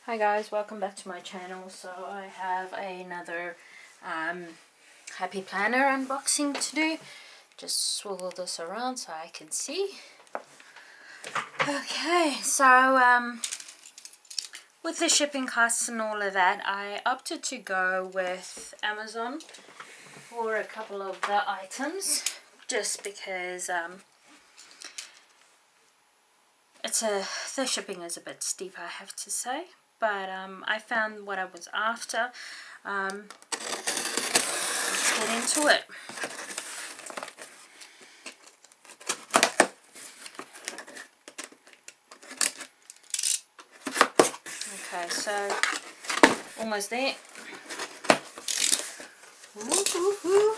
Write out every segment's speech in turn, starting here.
Hi guys, welcome back to my channel. So I have another Happy Planner unboxing to do. Just swivel this around so I can see. Okay, so with the shipping costs and all of that, I opted to go with Amazon for a couple of the items, just because the shipping is a bit steep, I have to say. But I found what I was after. Let's get into it. Okay, so almost there. Woo-hoo-hoo.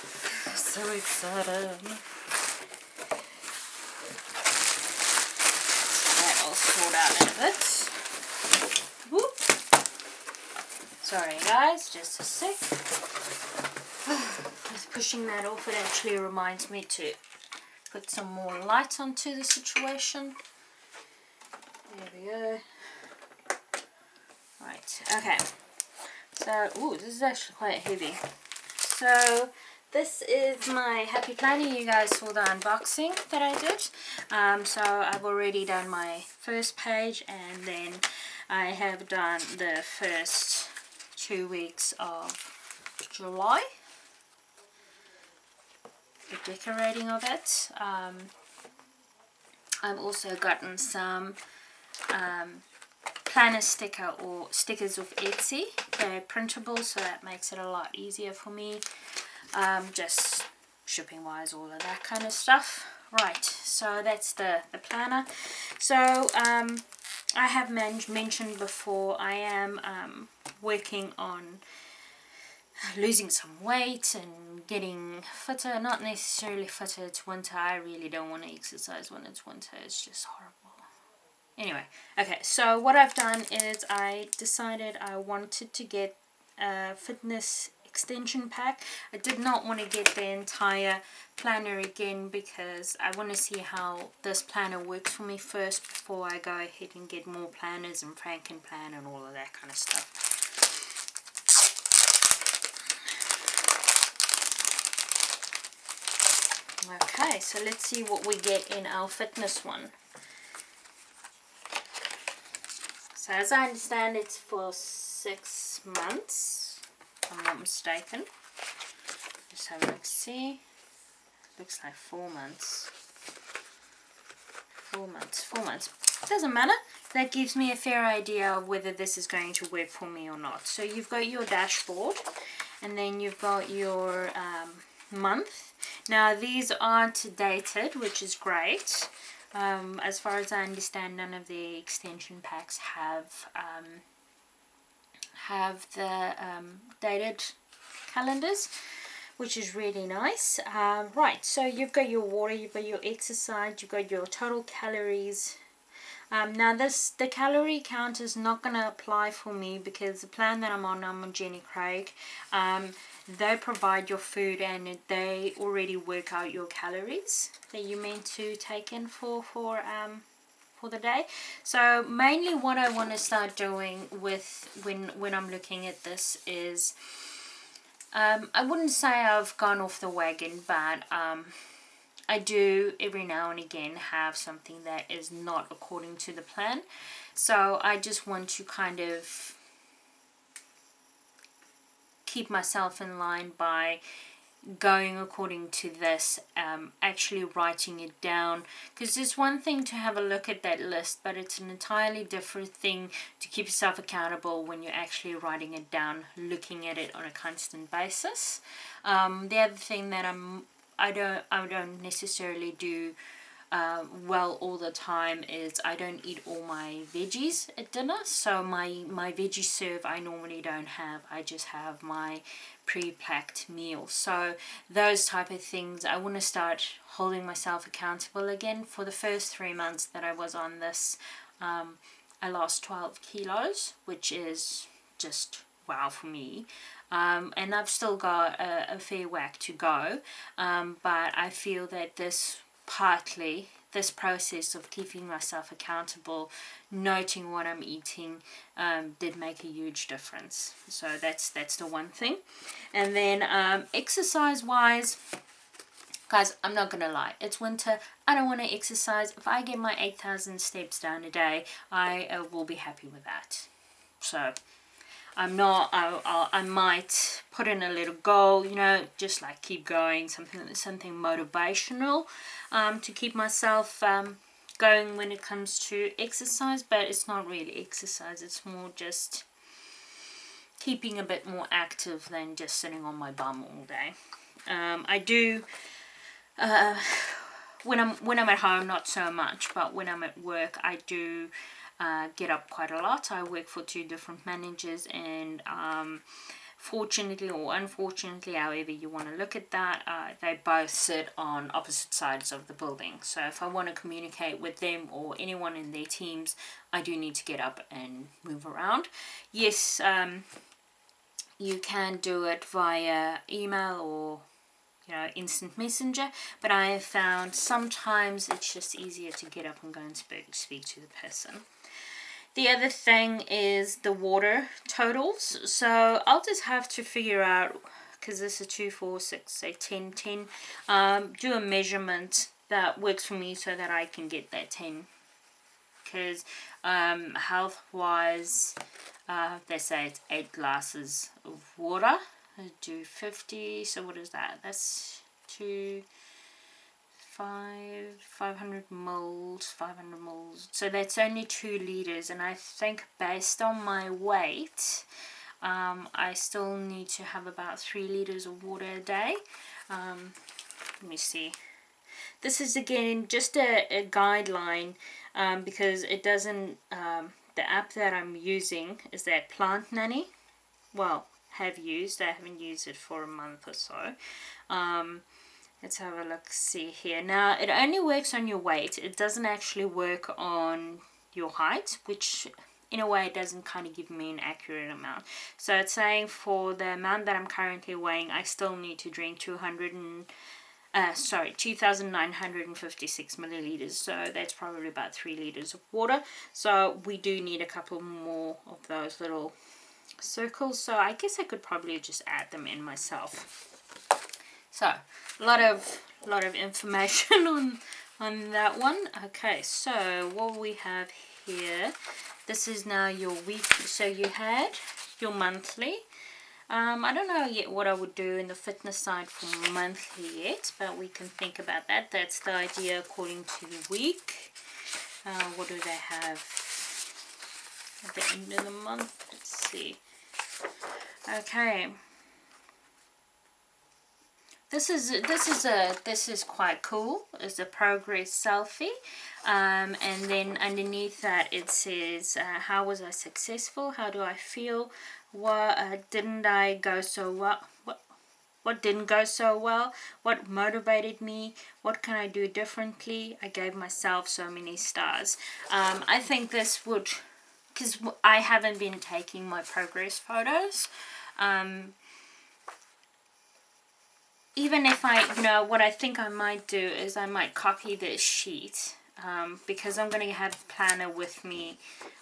So excited. So that I'll sort out in a bit. Whoop. Sorry guys, just a sec. With pushing that off, it actually reminds me to put some more light onto the situation. There we go. Right, okay. So, ooh, this is actually quite heavy. So, this is my Happy Planner. You guys saw the unboxing that I did. So, I've already done my first page, and then I have done the first 2 weeks of July. The decorating of it. I've also gotten some planner sticker or stickers of Etsy. They're printable, so that makes it a lot easier for me. Just shipping wise, all of that kind of stuff. Right, so that's the planner. So I have mentioned before, I am working on losing some weight and getting fitter. Not necessarily fitter, it's winter. I really don't want to exercise when it's winter. It's just horrible. Anyway, okay, so what I've done is I decided I wanted to get a fitness extension pack. I did not want to get the entire planner again because I want to see how this planner works for me first before I go ahead and get more planners and Frankenplan and all of that kind of stuff. Okay, so let's see what we get in our fitness one. So as I understand, it's for 6 months, if I'm not mistaken. Just have a look, see. Looks like 4 months. 4 months, 4 months. Doesn't matter. That gives me a fair idea of whether this is going to work for me or not. So you've got your dashboard, and then you've got your month. Now these aren't dated, which is great. As far as I understand, none of the extension packs have the dated calendars, which is really nice. Right, so you've got your water, you've got your exercise, you've got your total calories. Now the calorie count is not going to apply for me because the plan that I'm on Jenny Craig. They provide your food and they already work out your calories that you're meant to take in for the day. So mainly what I want to start doing with when I'm looking at this is I wouldn't say I've gone off the wagon, but I do every now and again have something that is not according to the plan. So I just want to kind of keep myself in line by going according to this, actually writing it down, because it's one thing to have a look at that list, but it's an entirely different thing to keep yourself accountable when you're actually writing it down, looking at it on a constant basis. The other thing that I don't necessarily do well all the time is I don't eat all my veggies at dinner. So my veggie serve I normally don't have. I just have my pre-packed meal. So those type of things, I want to start holding myself accountable again. For the first 3 months that I was on this, I lost 12 kilos, which is just wow for me. And I've still got a fair whack to go, but I feel that this partly this process of keeping myself accountable, noting what I'm eating, did make a huge difference. So that's the one thing. And then exercise wise, guys, I'm not gonna lie, it's winter, I don't want to exercise. If I get my 8,000 steps down a day, I will be happy with that. So I'm not, I might put in a little goal, you know, just like keep going, something motivational, to keep myself going when it comes to exercise. But it's not really exercise, it's more just keeping a bit more active than just sitting on my bum all day. I do, when I'm at home, not so much, but when I'm at work, I do get up quite a lot. I work for 2 different managers, and fortunately or unfortunately, however you want to look at that, they both sit on opposite sides of the building. So if I want to communicate with them or anyone in their teams, I do need to get up and move around. Yes, you can do it via email or, you know, instant messenger, but I have found sometimes it's just easier to get up and go and speak to the person. The other thing is the water totals. So I'll just have to figure out, because this is 2, 4, 6, say 10, 10, do a measurement that works for me so that I can get that 10. Because health wise, they say it's 8 glasses of water. I do 50, so what is that? That's 500 mils. So that's only 2 liters, and I think based on my weight, I still need to have about 3 liters of water a day. Let me see. This is again just a guideline, because it doesn't, the app that I'm using is that Plant Nanny. Well, I haven't used it for a month or so. Let's have a look, see here. Now, it only works on your weight. It doesn't actually work on your height, which in a way it doesn't kind of give me an accurate amount. So it's saying for the amount that I'm currently weighing, I still need to drink 2,956 milliliters. So that's probably about 3 liters of water. So we do need a couple more of those little circles. So I guess I could probably just add them in myself. So a lot of information on that one. Okay, so what we have here, this is now your week. So you had your monthly. I don't know yet what I would do in the fitness side for monthly yet, but we can think about that. That's the idea according to the week. What do they have at the end of the month? Let's see. Okay. This is quite cool. It's a progress selfie, and then underneath that it says, how was I successful? How do I feel? What didn't I go so well? What didn't go so well? What motivated me? What can I do differently? I gave myself so many stars. I think this would, because I haven't been taking my progress photos. Even if I, what I think I might do is I might copy this sheet, because I'm going to have a planner with me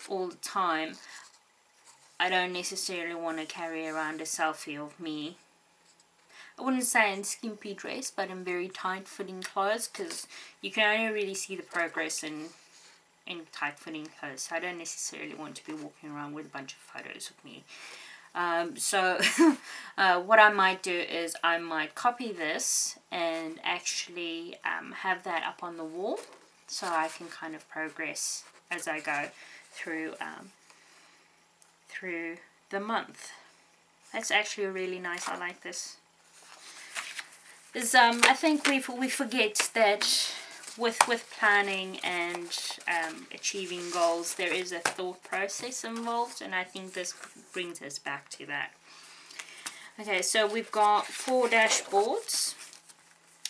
all the time. I don't necessarily want to carry around a selfie of me. I wouldn't say in skimpy dress, but in very tight fitting clothes, because you can only really see the progress in tight fitting clothes. So I don't necessarily want to be walking around with a bunch of photos of me. So what I might do is I might copy this and actually have that up on the wall, so I can kind of progress as I go through the month. That's actually really nice. I like this. I think we forget that with planning and achieving goals, there is a thought process involved, and I think this brings us back to that. Okay, so we've got 4 dashboards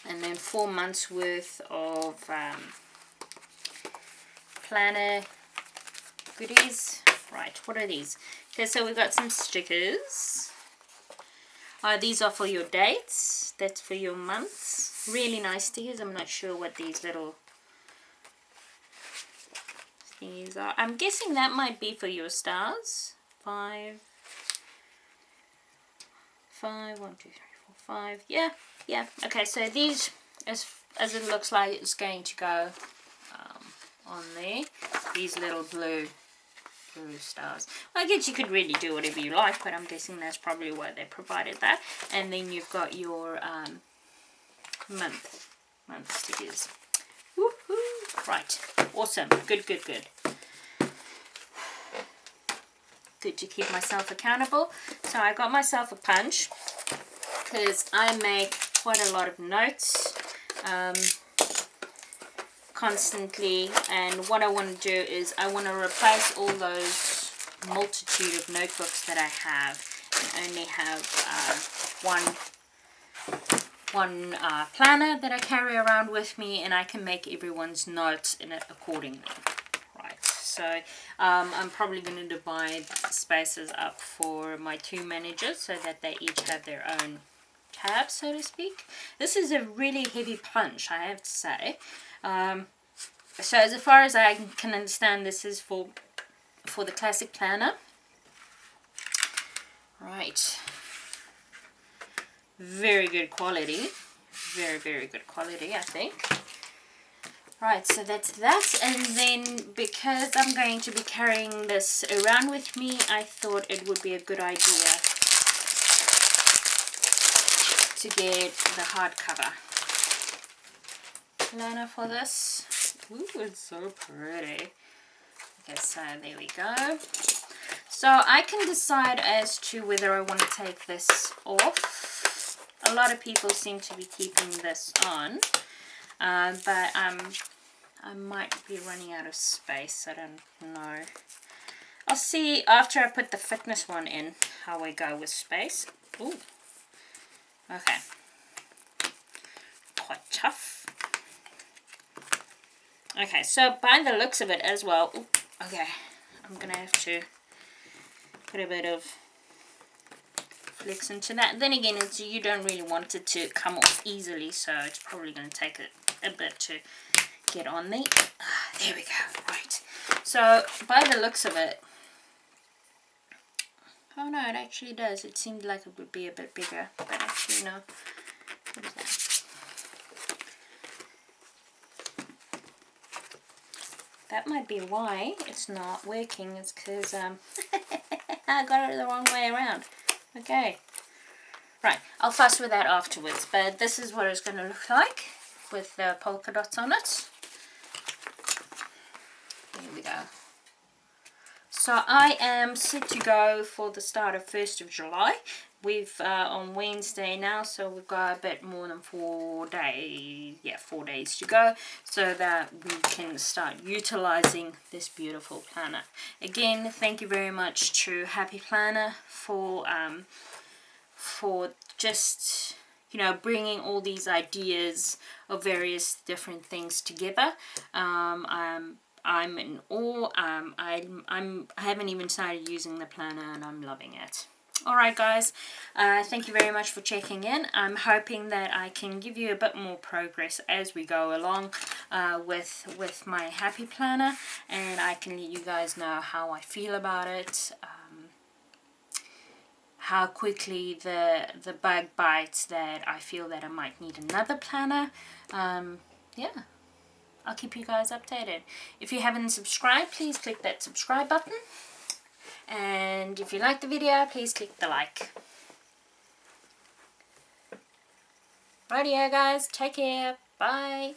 and then 4 months worth of planner goodies. Right, what are these? Okay, so we've got some stickers. These are for your dates. That's for your months. Really nice stickers. I'm not sure what these little These are, I'm guessing that might be for your stars. 5, 1, 2, 3, 4, 5. Yeah. Okay, so these, as it looks like it's going to go on there. These little blue stars. Well, I guess you could really do whatever you like, but I'm guessing that's probably why they provided that. And then you've got your month stickers. Woohoo! Right, awesome. Good. Good to keep myself accountable. So I got myself a punch because I make quite a lot of notes constantly, and what I want to do is I want to replace all those multitude of notebooks that I have and only have one planner that I carry around with me, and I can make everyone's notes in it accordingly. Right, so I'm probably going to divide spaces up for my 2 managers so that they each have their own tab, so to speak. This is a really heavy punch, I have to say. So as far as I can understand, this is for the classic planner. Right. Very good quality. Very good quality, I think. Right, so that's that. And then because I'm going to be carrying this around with me, I thought it would be a good idea to get the hardcover planner for this. Ooh, it's so pretty. Okay, so there we go. So I can decide as to whether I want to take this off. A lot of people seem to be keeping this on, but I might be running out of space. I don't know. I'll see after I put the fitness one in how I go with space. Ooh. Okay. Quite tough. Okay, so by the looks of it as well, ooh, okay, I'm going to have to put a bit of flex into that. Then again, you don't really want it to come off easily, so it's probably going to take a bit to get on there. There we go, right. So by the looks of it, oh no, it actually does. It seemed like it would be a bit bigger, but actually no. What is that? That might be why it's not working. It's because I got it the wrong way around. Okay. Right, I'll fuss with that afterwards. But this is what it's going to look like with the polka dots on it. There we go. So I am set to go for the start of 1st of July. We've on Wednesday now, so we've got a bit more than 4 days. Yeah, 4 days to go, so that we can start utilizing this beautiful planner. Again, thank you very much to Happy Planner for just, you know, bringing all these ideas of various different things together. I'm in awe. I haven't even started using the planner, and I'm loving it. Alright guys, thank you very much for checking in. I'm hoping that I can give you a bit more progress as we go along with my Happy Planner, and I can let you guys know how I feel about it, how quickly the bug bites that I feel that I might need another planner. Yeah, I'll keep you guys updated. If you haven't subscribed, please click that subscribe button. And if you like the video, please click the like. Rightio guys, take care, bye.